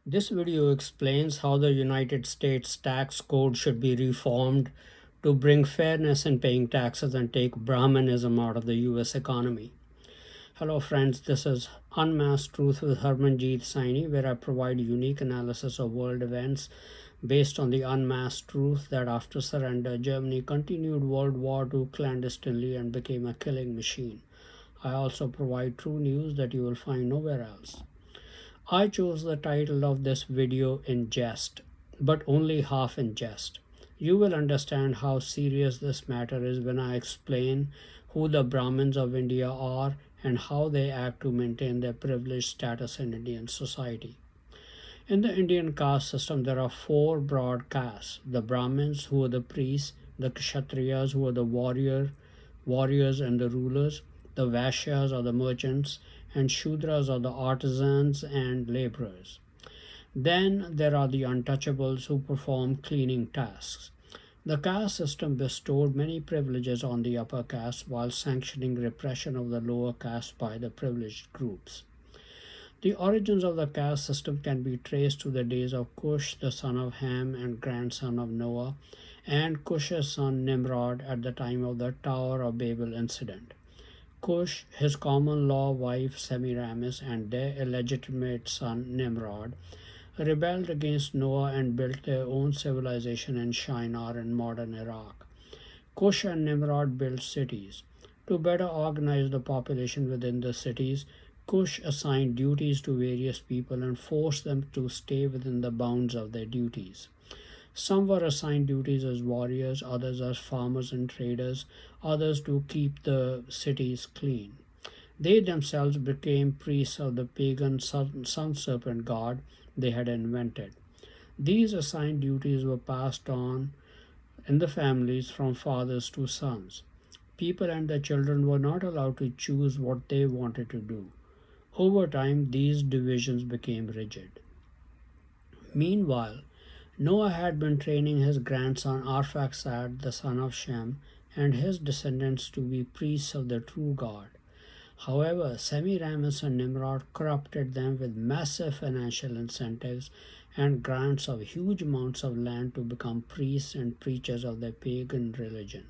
This video explains how the United States tax code should be reformed to bring fairness in paying taxes and take Brahmanism out of the US economy. Hello friends, this is Unmasked Truth with Harmanjeet Saini, where I provide unique analysis of world events based on the unmasked truth that after surrender, Germany continued World War II clandestinely and became a killing machine. I also provide true news that you will find nowhere else. I chose the title of this video in jest, but only half in jest. You will understand how serious this matter is when I explain who the Brahmins of India are and how they act to maintain their privileged status in Indian society. In the Indian caste system, there are four broad castes: the Brahmins, who are the priests; the Kshatriyas, who are the warriors and the rulers; the Vaishyas, or the merchants; and Shudras, or the artisans and laborers. Then there are the untouchables, who perform cleaning tasks. The caste system bestowed many privileges on the upper caste while sanctioning repression of the lower caste by the privileged groups. The origins of the caste system can be traced to the days of Cush, the son of Ham and grandson of Noah, and Cush's son Nimrod at the time of the Tower of Babel incident. Cush, his common law wife Semiramis, and their illegitimate son Nimrod rebelled against Noah and built their own civilization in Shinar in modern Iraq. Cush and Nimrod built cities. To better organize the population within the cities, Cush assigned duties to various people and forced them to stay within the bounds of their duties. Some were assigned duties as warriors, others as farmers and traders, others to keep the cities clean. They themselves became priests of the pagan sun serpent god they had invented. These assigned duties were passed on in the families from fathers to sons. People and their children were not allowed to choose what they wanted to do. Over time, these divisions became rigid. Meanwhile, Noah had been training his grandson Arphaxad, the son of Shem, and his descendants to be priests of the true God. However, Semiramis and Nimrod corrupted them with massive financial incentives and grants of huge amounts of land to become priests and preachers of their pagan religion.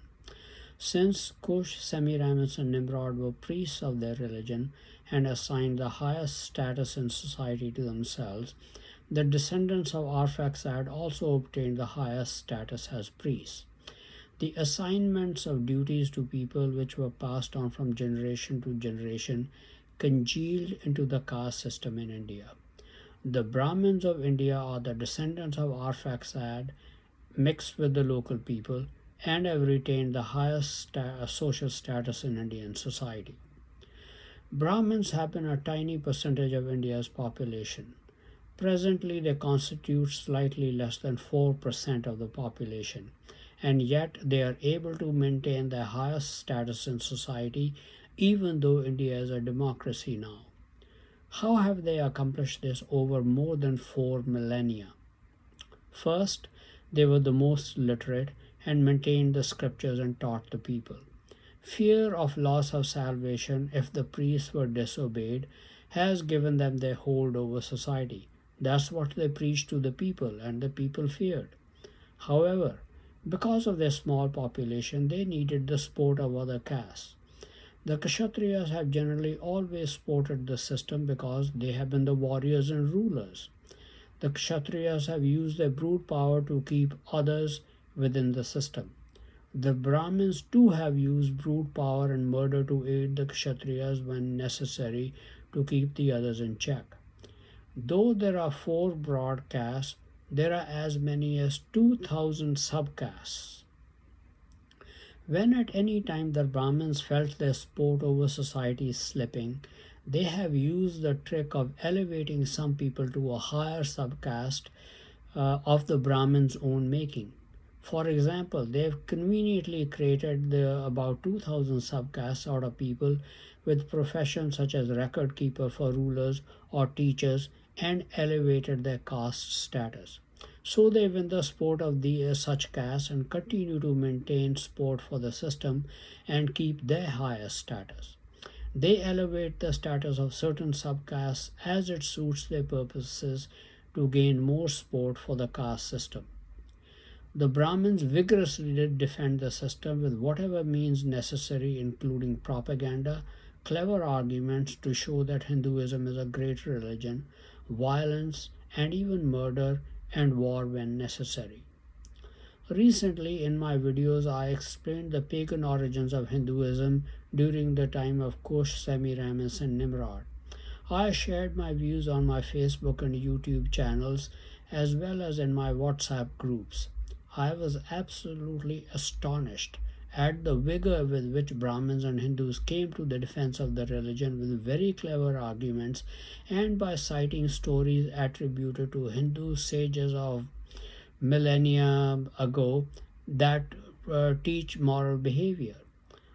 Since Cush, Semiramis, and Nimrod were priests of their religion and assigned the highest status in society to themselves, the descendants of Arphaxad also obtained the highest status as priests. The assignments of duties to people, which were passed on from generation to generation, congealed into the caste system in India. The Brahmins of India are the descendants of Arphaxad mixed with the local people and have retained the highest social status in Indian society. Brahmins have been a tiny percentage of India's population. Presently, they constitute slightly less than 4% of the population, and yet they are able to maintain their highest status in society even though India is a democracy now. How have they accomplished this over more than 4 millennia? First, they were the most literate and maintained the scriptures and taught the people. Fear of loss of salvation if the priests were disobeyed has given them their hold over society. That's what they preached to the people, and the people feared. However, because of their small population, they needed the support of other castes. The Kshatriyas have generally always supported the system because they have been the warriors and rulers. The Kshatriyas have used their brute power to keep others within the system. The Brahmins too have used brute power and murder to aid the Kshatriyas when necessary to keep the others in check. Though there are four broad castes, there are as many as 2,000 subcastes. When at any time the Brahmins felt their support over society slipping, they have used the trick of elevating some people to a higher subcaste of the Brahmins' own making. For example, they have conveniently created about 2,000 subcastes out of people with professions such as record keeper for rulers or teachers and elevated their caste status. So they win the support of such castes and continue to maintain support for the system and keep their highest status. They elevate the status of certain subcastes as it suits their purposes to gain more support for the caste system. The Brahmins vigorously did defend the system with whatever means necessary, including propaganda, clever arguments to show that Hinduism is a great religion, violence, and even murder and war when necessary. Recently, in my videos, I explained the pagan origins of Hinduism during the time of Kush, Semiramis, and Nimrod. I shared my views on my Facebook and YouTube channels as well as in my WhatsApp groups. I was absolutely astonished at the vigor with which Brahmins and Hindus came to the defense of the religion with very clever arguments and by citing stories attributed to Hindu sages of millennia ago that teach moral behavior.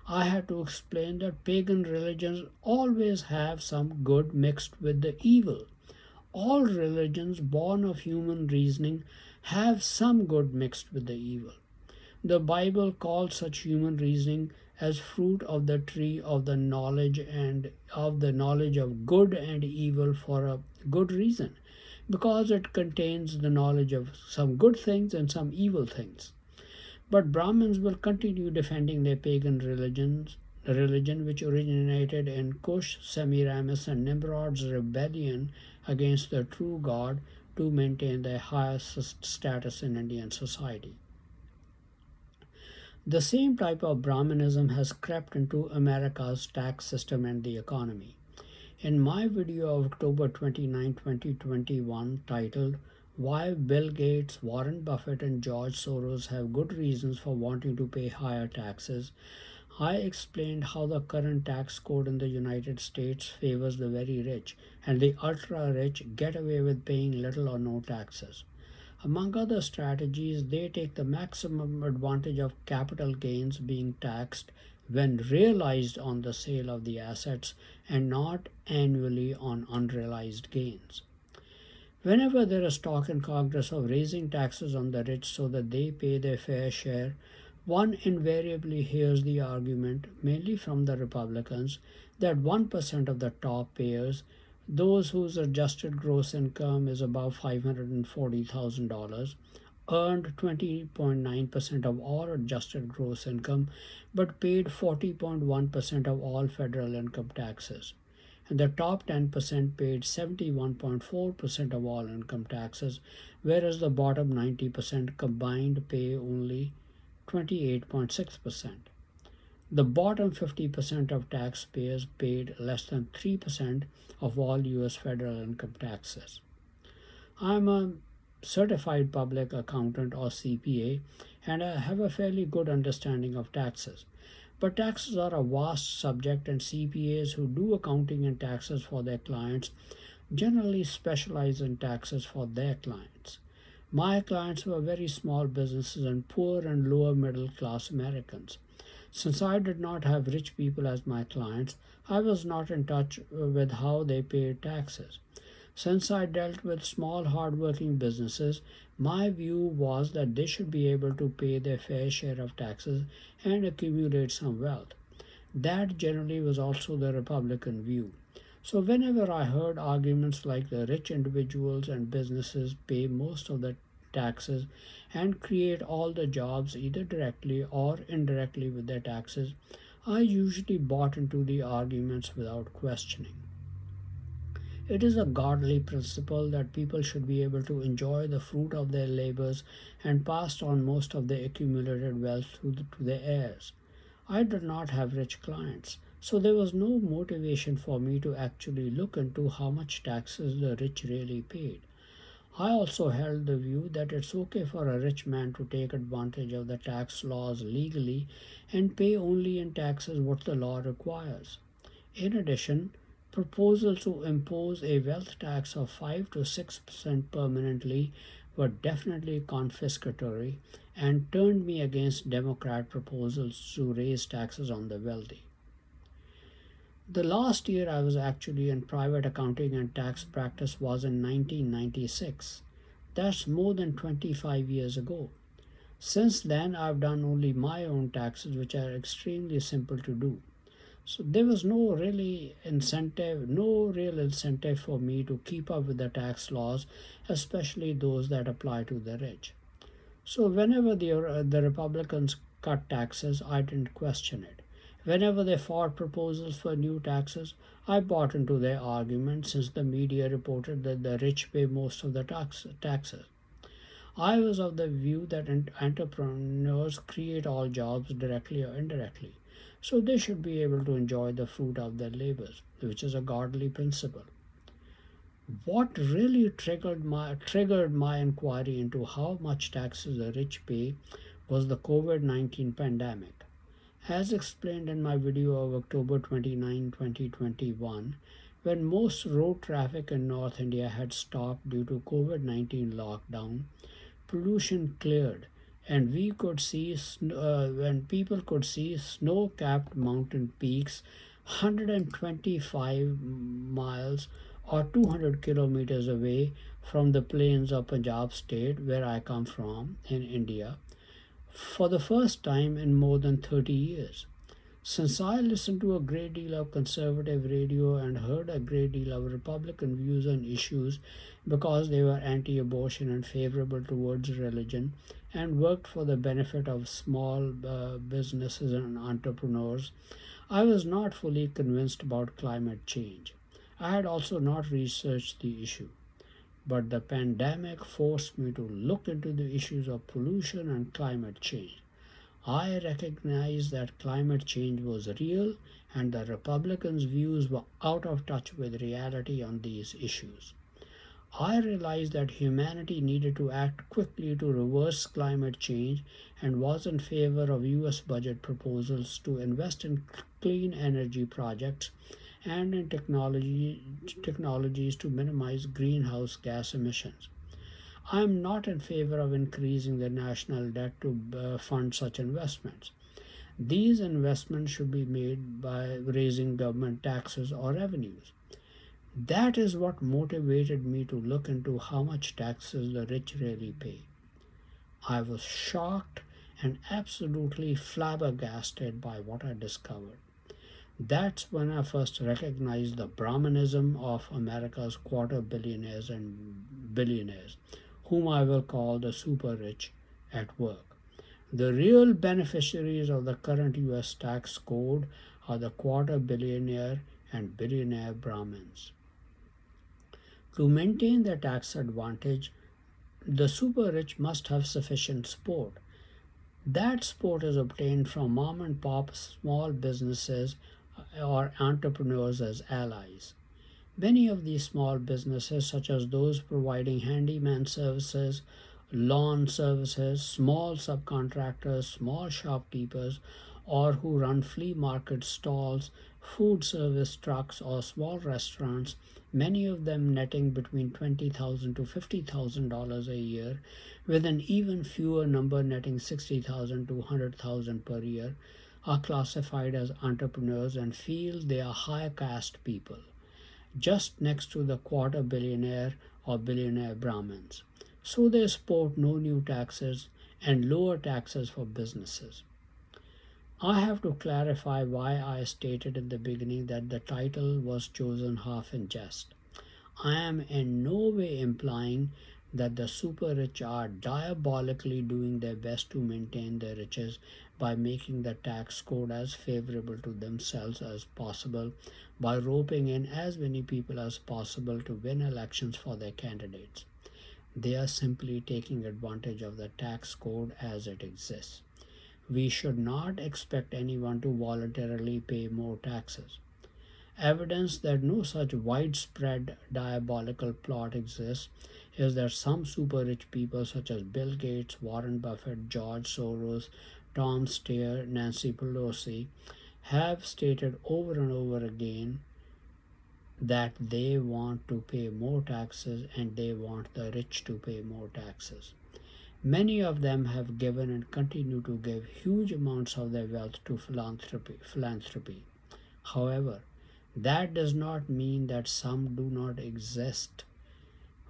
I had to explain that pagan religions always have some good mixed with the evil. All religions born of human reasoning have some good mixed with the evil. The Bible calls such human reasoning as fruit of the tree of the knowledge of good and evil for a good reason, because it contains the knowledge of some good things and some evil things. But Brahmins will continue defending their pagan religion which originated in Kush, Semiramis, and Nimrod's rebellion against the true God to maintain their highest status in Indian society. The same type of Brahminism has crept into America's tax system and the economy. In my video of October 29, 2021, titled Why Bill Gates, Warren Buffett, and George Soros Have Good Reasons for Wanting to Pay Higher Taxes, I explained how the current tax code in the United States favors the very rich, and the ultra rich get away with paying little or no taxes. Among other strategies, they take the maximum advantage of capital gains being taxed when realized on the sale of the assets and not annually on unrealized gains. Whenever there is talk in Congress of raising taxes on the rich so that they pay their fair share, one invariably hears the argument, mainly from the Republicans, that 1% of the top payers, those whose adjusted gross income is above $540,000, earned 20.9% of all adjusted gross income but paid 40.1% of all federal income taxes. And the top 10% paid 71.4% of all income taxes, whereas the bottom 90% combined pay only 28.6%. The bottom 50% of taxpayers paid less than 3% of all US federal income taxes. I'm a certified public accountant or CPA and I have a fairly good understanding of taxes. But taxes are a vast subject, and CPAs who do accounting and taxes for their clients generally specialize in taxes for their clients. My clients were very small businesses and poor and lower middle class Americans. Since I did not have rich people as my clients, I was not in touch with how they paid taxes. Since I dealt with small, hardworking businesses, my view was that they should be able to pay their fair share of taxes and accumulate some wealth. That generally was also the Republican view. So, whenever I heard arguments like the rich individuals and businesses pay most of the taxes and create all the jobs either directly or indirectly with their taxes, I usually bought into the arguments without questioning. It is a godly principle that people should be able to enjoy the fruit of their labors and pass on most of their accumulated wealth to their heirs. I did not have rich clients, so there was no motivation for me to actually look into how much taxes the rich really paid. I also held the view that it's okay for a rich man to take advantage of the tax laws legally and pay only in taxes what the law requires. In addition, proposals to impose a wealth tax of 5 to 6% permanently were definitely confiscatory and turned me against Democrat proposals to raise taxes on the wealthy. The last year I was actually in private accounting and tax practice was in 1996. That's more than 25 years ago. Since then, I've done only my own taxes, which are extremely simple to do. So there was no real incentive for me to keep up with the tax laws, especially those that apply to the rich. So whenever the Republicans cut taxes, I didn't question it. Whenever they fought proposals for new taxes, I bought into their argument since the media reported that the rich pay most of the taxes. I was of the view that entrepreneurs create all jobs directly or indirectly, so they should be able to enjoy the fruit of their labors, which is a godly principle. What really triggered my inquiry into how much taxes the rich pay was the COVID-19 pandemic. As explained in my video of October 29, 2021, when most road traffic in North India had stopped due to COVID-19 lockdown, pollution cleared, and we could see when people could see snow-capped mountain peaks 125 miles or 200 kilometers away from the plains of Punjab state where I come from in India for the first time in more than 30 years. Since I listened to a great deal of conservative radio and heard a great deal of Republican views on issues because they were anti abortion and favorable towards religion and worked for the benefit of small businesses and entrepreneurs, I was not fully convinced about climate change. I had also not researched the issue, but the pandemic forced me to look into the issues of pollution and climate change. I recognized that climate change was real and the Republicans' views were out of touch with reality on these issues. I realized that humanity needed to act quickly to reverse climate change and was in favor of US budget proposals to invest in clean energy projects and in technologies to minimize greenhouse gas emissions. I am not in favor of increasing the national debt to fund such investments. These investments should be made by raising government taxes or revenues. That is what motivated me to look into how much taxes the rich really pay. I was shocked and absolutely flabbergasted by what I discovered. That's when I first recognized the Brahmanism of America's quarter billionaires and billionaires, whom I will call the superrich at work. The real beneficiaries of the current US tax code are the quarter billionaire and billionaire Brahmins. To maintain their tax advantage, the super rich must have sufficient support. That support is obtained from mom and pop small businesses or entrepreneurs as allies. Many of these small businesses, such as those providing handyman services, lawn services, small subcontractors, small shopkeepers, or who run flea market stalls, food service trucks, or small restaurants, many of them netting between $20,000 to $50,000 a year, with an even fewer number netting $60,000 to $100,000 per year, are classified as entrepreneurs and feel they are high caste people, just next to the quarter billionaire or billionaire Brahmins. So they support no new taxes and lower taxes for businesses. I have to clarify why I stated in the beginning that the title was chosen half in jest. I am in no way implying that the super rich are diabolically doing their best to maintain their riches by making the tax code as favorable to themselves as possible, by roping in as many people as possible to win elections for their candidates. They are simply taking advantage of the tax code as it exists. We should not expect anyone to voluntarily pay more taxes. Evidence that no such widespread diabolical plot exists is that some super rich people such as Bill Gates, Warren Buffett, George Soros, Tom Steyer, Nancy Pelosi have stated over and over again that they want to pay more taxes and they want the rich to pay more taxes. Many of them have given and continue to give huge amounts of their wealth to philanthropy. However, that does not mean that some do not exist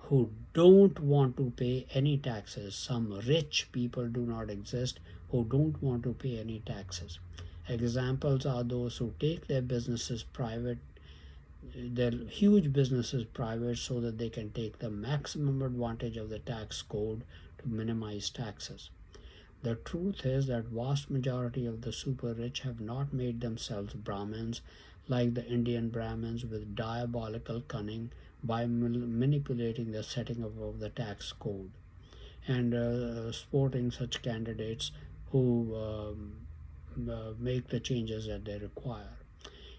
who don't want to pay any taxes. Some rich people do not exist who don't want to pay any taxes. Examples are those who take their huge businesses private so that they can take the maximum advantage of the tax code to minimize taxes. The truth is that vast majority of the super rich have not made themselves Brahmins like the Indian Brahmins with diabolical cunning by manipulating the setting up of the tax code and supporting such candidates who make the changes that they require.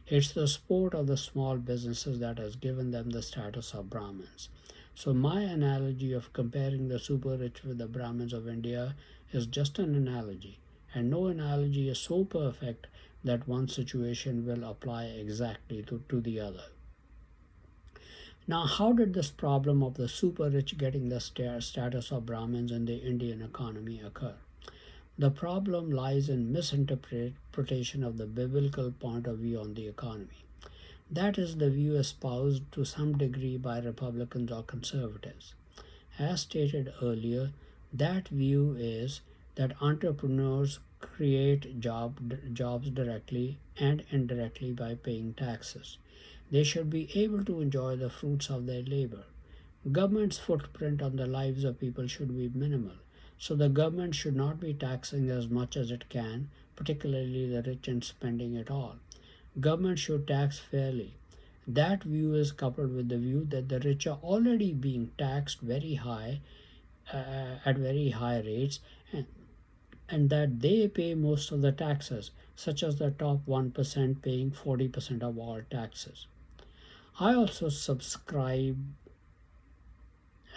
It's the support of the small businesses that has given them the status of Brahmins. So, my analogy of comparing the super rich with the Brahmins of India is just an analogy, and no analogy is so perfect that one situation will apply exactly to the other. Now, how did this problem of the super rich getting the status of Brahmins in the Indian economy occur? The problem lies in misinterpretation of the biblical point of view on the economy. That is the view espoused to some degree by Republicans or conservatives. As stated earlier, that view is that entrepreneurs create jobs directly and indirectly by paying taxes. They should be able to enjoy the fruits of their labor. Government's footprint on the lives of people should be minimal, so the government should not be taxing as much as it can, particularly the rich, and spending it all. Government should tax fairly. That view is coupled with the view that the rich are already being taxed at very high rates, and, and that they pay most of the taxes, such as the top 1% paying 40% of all taxes. I also subscribe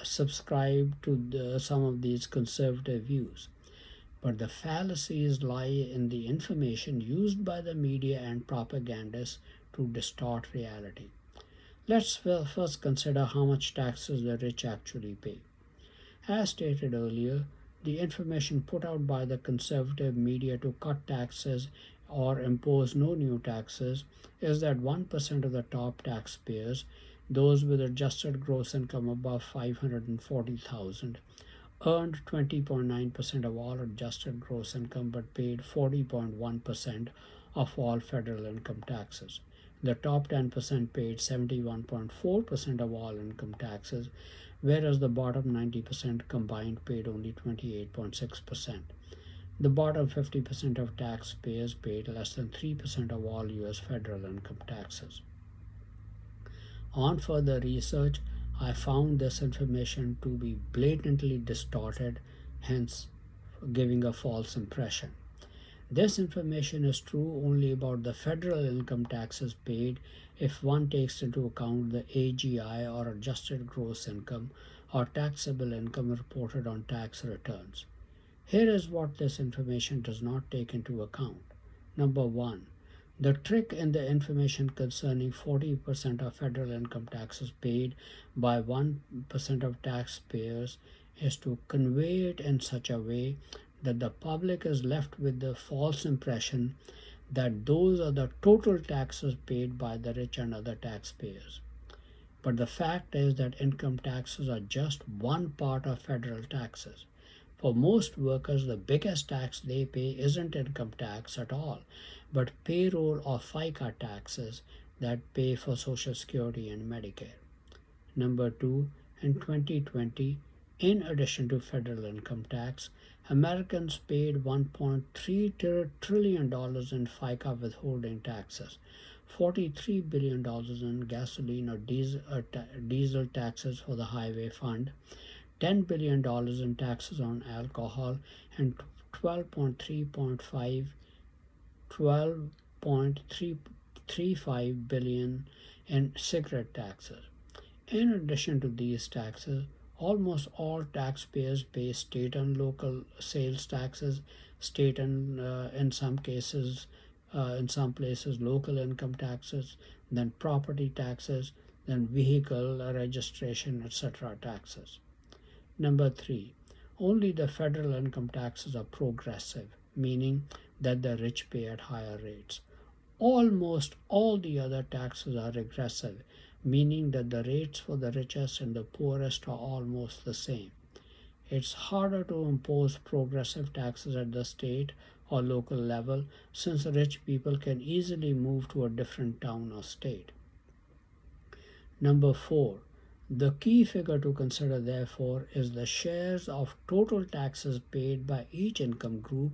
to some of these conservative views, but the fallacies lie in the information used by the media and propagandists to distort reality. Let's first consider how much taxes the rich actually pay. As stated earlier, the information put out by the conservative media to cut taxes or impose no new taxes is that 1% of the top taxpayers, those with adjusted gross income above 540,000, earned 20.9% of all adjusted gross income but paid 40.1% of all federal income taxes. The top 10% paid 71.4% of all income taxes, whereas the bottom 90% combined paid only 28.6%. The bottom 50% of taxpayers paid less than 3% of all US federal income taxes. On further research, I found this information to be blatantly distorted, hence giving a false impression. This information is true only about the federal income taxes paid if one takes into account the AGI or adjusted gross income or taxable income reported on tax returns. Here is what this information does not take into account. Number 1. The trick in the information concerning 40% of federal income taxes paid by 1% of taxpayers is to convey it in such a way that the public is left with the false impression that those are the total taxes paid by the rich and other taxpayers. But the fact is that income taxes are just one part of federal taxes. For most workers, the biggest tax they pay isn't income tax at all, but payroll or FICA taxes that pay for Social Security and Medicare. Number 2, in 2020, in addition to federal income tax, Americans paid $1.3 trillion in FICA withholding taxes, $43 billion in gasoline or diesel taxes for the highway fund, $10 billion in taxes on alcohol, and 12.335 billion in cigarette taxes. In addition to these taxes, almost all taxpayers pay state and local sales taxes, state and in some places local income taxes, then property taxes, then vehicle registration, etc. taxes. Number 3, only the federal income taxes are progressive, meaning that the rich pay at higher rates. Almost all the other taxes are regressive, meaning that the rates for the richest and the poorest are almost the same. It's harder to impose progressive taxes at the state or local level, since rich people can easily move to a different town or state. Number 4. The key figure to consider, therefore, is the shares of total taxes paid by each income group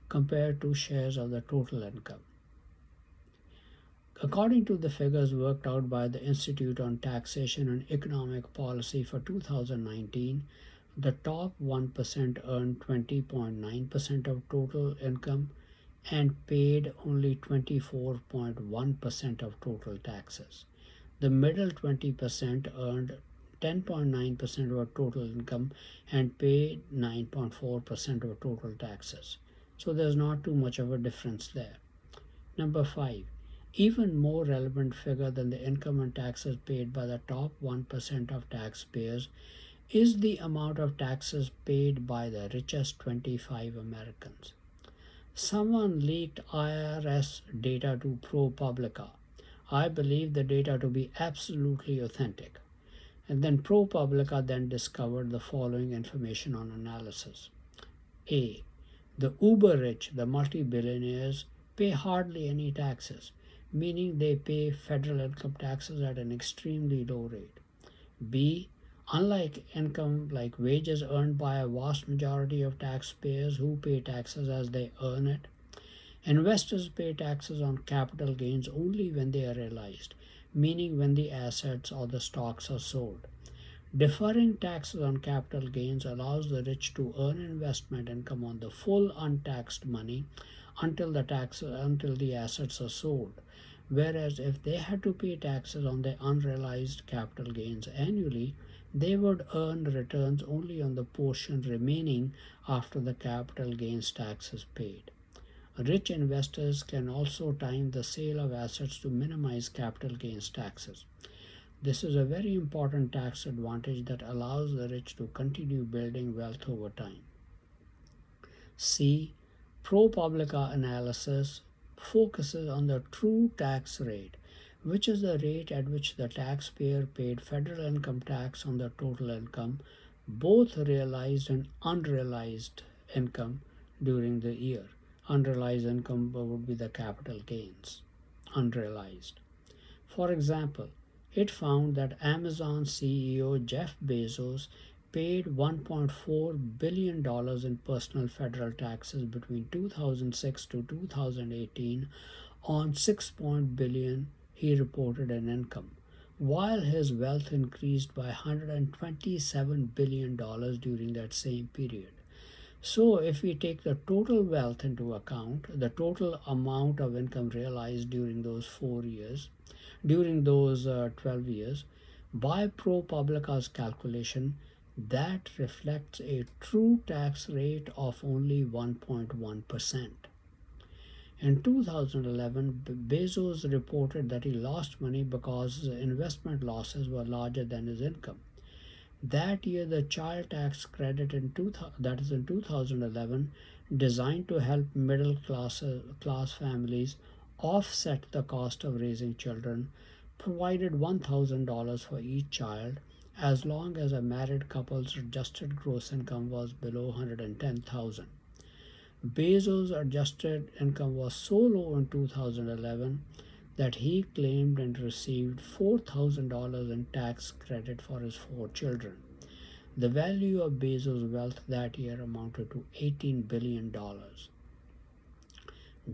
compared to shares of the total income. According to the figures worked out by the Institute on Taxation and Economic Policy for 2019, the top 1% earned 20.9% of total income and paid only 24.1% of total taxes. The middle 20% earned 10.9% of total income and paid 9.4% of total taxes. So there's not too much of a difference there. Number 5. Even more relevant figure than the income and taxes paid by the top 1% of taxpayers is the amount of taxes paid by the richest 25 Americans. Someone leaked IRS data to ProPublica. I believe the data to be absolutely authentic. And then ProPublica then discovered the following information on analysis. A. The uber rich, the multi-billionaires, pay hardly any taxes, meaning they pay federal income taxes at an extremely low rate. B. Unlike income like wages earned by a vast majority of taxpayers who pay taxes as they earn it, investors pay taxes on capital gains only when they are realized, meaning when the assets or the stocks are sold. Deferring taxes on capital gains allows the rich to earn investment income on the full untaxed money until the assets are sold. Whereas if they had to pay taxes on their unrealized capital gains annually, they would earn returns only on the portion remaining after the capital gains tax is paid. Rich investors can also time the sale of assets to minimize capital gains taxes. This is a very important tax advantage that allows the rich to continue building wealth over time. C. ProPublica analysis focuses on the true tax rate, which is the rate at which the taxpayer paid federal income tax on the total income, both realized and unrealized income during the year. Unrealized income would be the capital gains, unrealized. For example, it found that Amazon CEO Jeff Bezos paid $1.4 billion in personal federal taxes between 2006 to 2018 on 6 billion he reported in income, while his wealth increased by $127 billion during that same period. So, if we take the total wealth into account, the total amount of income realized during those 12 years, by ProPublica's calculation, that reflects a true tax rate of only 1.1%. In 2011, Bezos reported that he lost money because his investment losses were larger than his income. That year, the child tax credit in 2011, designed to help middle class families offset the cost of raising children, provided $1,000 for each child as long as a married couple's adjusted gross income was below $110,000. Bezos' adjusted income was so low in 2011 that he claimed and received $4,000 in tax credit for his 4 children. The value of Bezos' wealth that year amounted to $18 billion.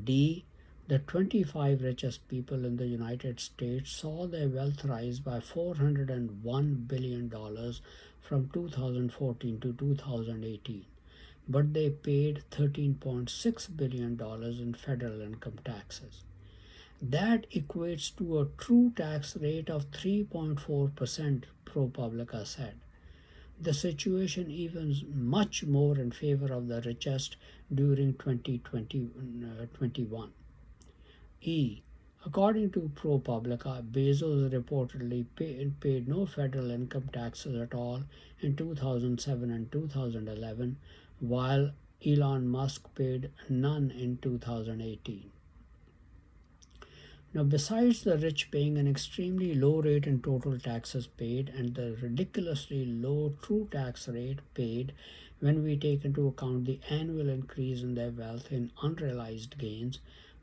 D. The 25 richest people in the United States saw their wealth rise by $401 billion from 2014 to 2018, but they paid $13.6 billion in federal income taxes. That equates to a true tax rate of 3.4%, ProPublica said. The situation even much more in favor of the richest during 2021. E. According to ProPublica, Bezos reportedly paid no federal income taxes at all in 2007 and 2011, while Elon Musk paid none in 2018. Now, besides the rich paying an extremely low rate in total taxes paid and the ridiculously low true tax rate paid when we take into account the annual increase in their wealth in unrealized gains,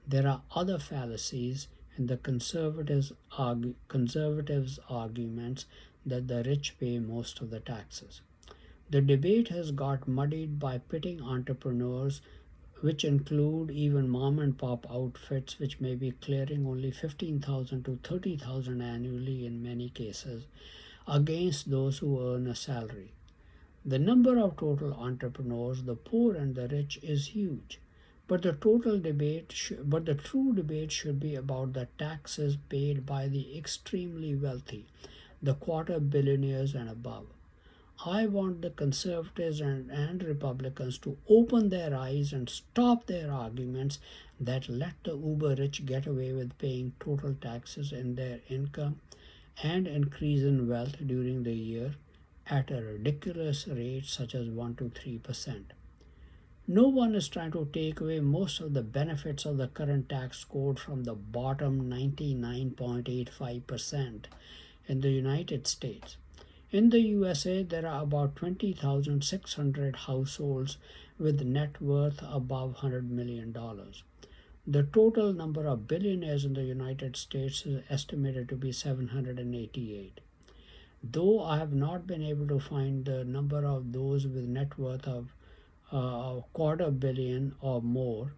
there are other fallacies in the conservatives' arguments that the rich pay most of the taxes. The debate has got muddied by pitting entrepreneurs, which include even mom and pop outfits which may be clearing only 15,000 to 30,000 annually in many cases, against those who earn a salary. The number of total entrepreneurs, the poor and the rich, is huge. But the true debate should be about the taxes paid by the extremely wealthy, the quarter billionaires and above. I want the conservatives and Republicans to open their eyes and stop their arguments that let the uber rich get away with paying total taxes in their income and increase in wealth during the year at a ridiculous rate such as 1 to 3%. No one is trying to take away most of the benefits of the current tax code from the bottom 99.85% in the United States. In the USA, there are about 20,600 households with net worth above $100 million. The total number of billionaires in the United States is estimated to be 788. Though I have not been able to find the number of those with net worth of a quarter billion or more,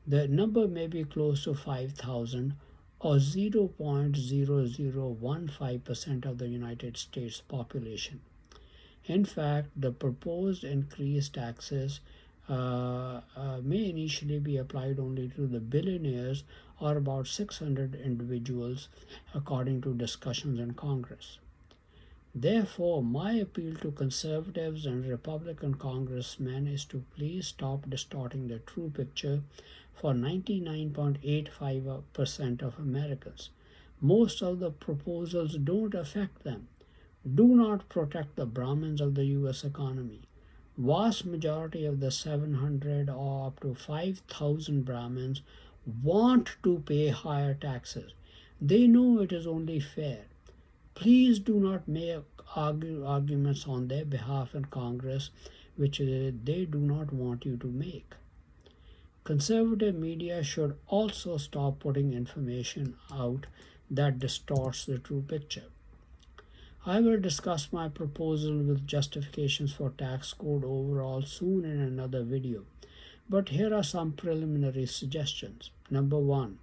the number may be close to 5,000 or 0.0015% of the United States population. In fact, the proposed increased taxes may initially be applied only to the billionaires or about 600 individuals, according to discussions in Congress. Therefore, my appeal to conservatives and Republican congressmen is to please stop distorting the true picture for 99.85% of Americans. Most of the proposals don't affect them, do not protect the Brahmins of the US economy. Vast majority of the 700 or up to 5,000 Brahmins want to pay higher taxes. They know it is only fair. Please do not make arguments on their behalf in Congress which they do not want you to make. Conservative media should also stop putting information out that distorts the true picture. I will discuss my proposal with justifications for tax code overall soon in another video, but here are some preliminary suggestions. Number 1.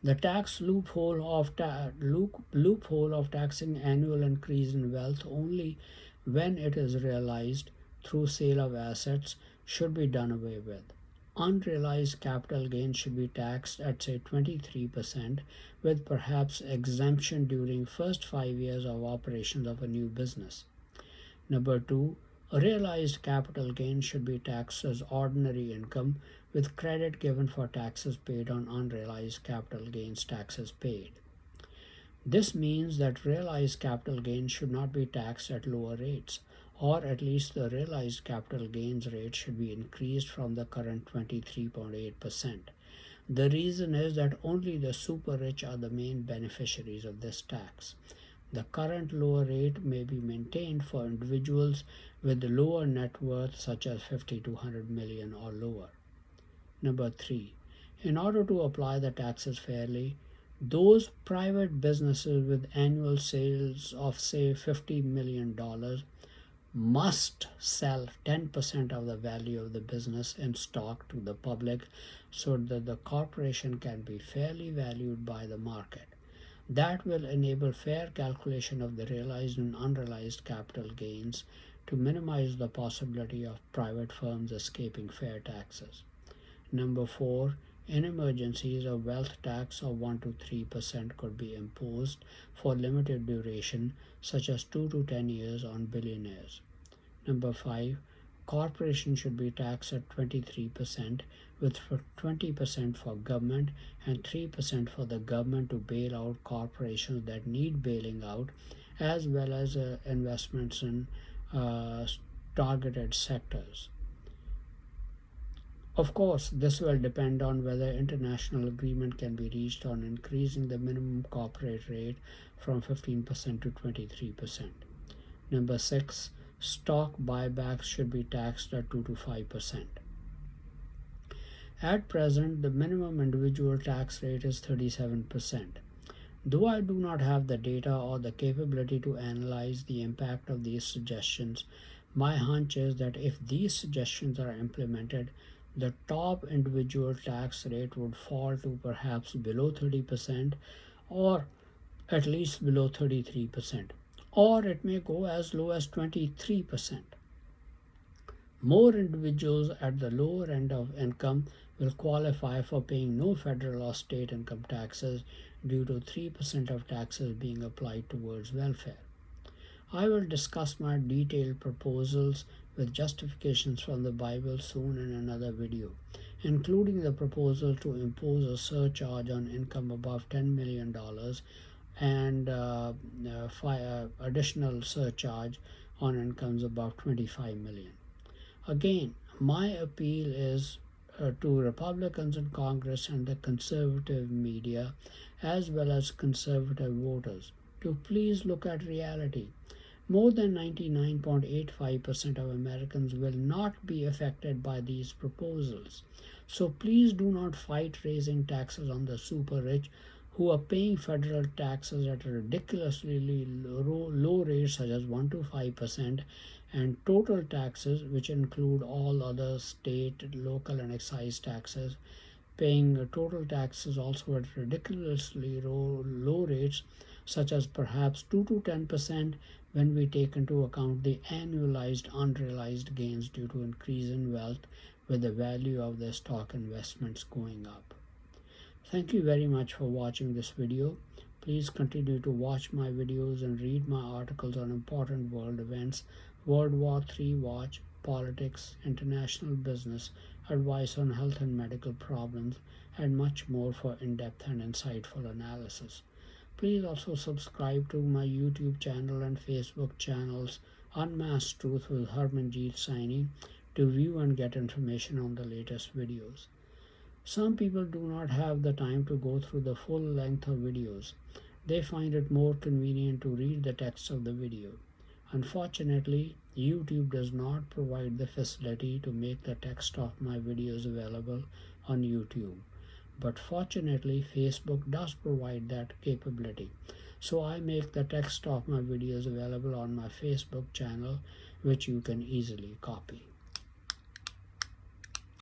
The tax loophole of taxing annual increase in wealth only when it is realized through sale of assets should be done away with. Unrealized capital gains should be taxed at say 23% with perhaps exemption during first 5 years of operations of a new business. Number 2, realized capital gains should be taxed as ordinary income with credit given for taxes paid on unrealized capital gains taxes paid. This means that realized capital gains should not be taxed at lower rates, or at least the realized capital gains rate should be increased from the current 23.8%. The reason is that only the super rich are the main beneficiaries of this tax. The current lower rate may be maintained for individuals with lower net worth such as 50 to 100 million or lower. Number 3. In order to apply the taxes fairly, those private businesses with annual sales of say $50 million must sell 10% of the value of the business in stock to the public so that the corporation can be fairly valued by the market. That will enable fair calculation of the realized and unrealized capital gains to minimize the possibility of private firms escaping fair taxes. Number 4. In emergencies, a wealth tax of 1 to 3% could be imposed for limited duration, such as 2 to 10 years, on billionaires. Number 5. Corporations should be taxed at 23%, with 20% for government and 3% for the government to bail out corporations that need bailing out, as well as investments in targeted sectors. Of course, this will depend on whether international agreement can be reached on increasing the minimum corporate rate from 15% to 23%. Number 6, stock buybacks should be taxed at 2 to 5%. At present, the minimum individual tax rate is 37%. Though I do not have the data or the capability to analyze the impact of these suggestions, my hunch is that if these suggestions are implemented, the top individual tax rate would fall to perhaps below 30% or at least below 33%, or it may go as low as 23%. More individuals at the lower end of income will qualify for paying no federal or state income taxes due to 3% of taxes being applied towards welfare. I will discuss my detailed proposals with justifications from the Bible soon in another video, including the proposal to impose a surcharge on income above $10 million and additional surcharge on incomes above 25 million. Again, my appeal is to Republicans in Congress and the conservative media, as well as conservative voters, to please look at reality. More than 99.85% of Americans will not be affected by these proposals. So please do not fight raising taxes on the super rich who are paying federal taxes at a ridiculously low rates such as 1 to 5%, and total taxes, which include all other state, local, and excise taxes, paying total taxes also at ridiculously low rates, such as perhaps 2 to 10% when we take into account the annualized unrealized gains due to increase in wealth with the value of their stock investments going up. Thank you very much for watching this video. Please continue to watch my videos and read my articles on important world events, World War III watch, politics, international business, advice on health and medical problems, and much more for in-depth and insightful analysis. Please also subscribe to my YouTube channel and Facebook channels, Unmasked Truth with Harmanjeet Saini, to view and get information on the latest videos. Some people do not have the time to go through the full length of videos. They find it more convenient to read the text of the video. Unfortunately, YouTube does not provide the facility to make the text of my videos available on YouTube. But fortunately, Facebook does provide that capability. So I make the text of my videos available on my Facebook channel, which you can easily copy.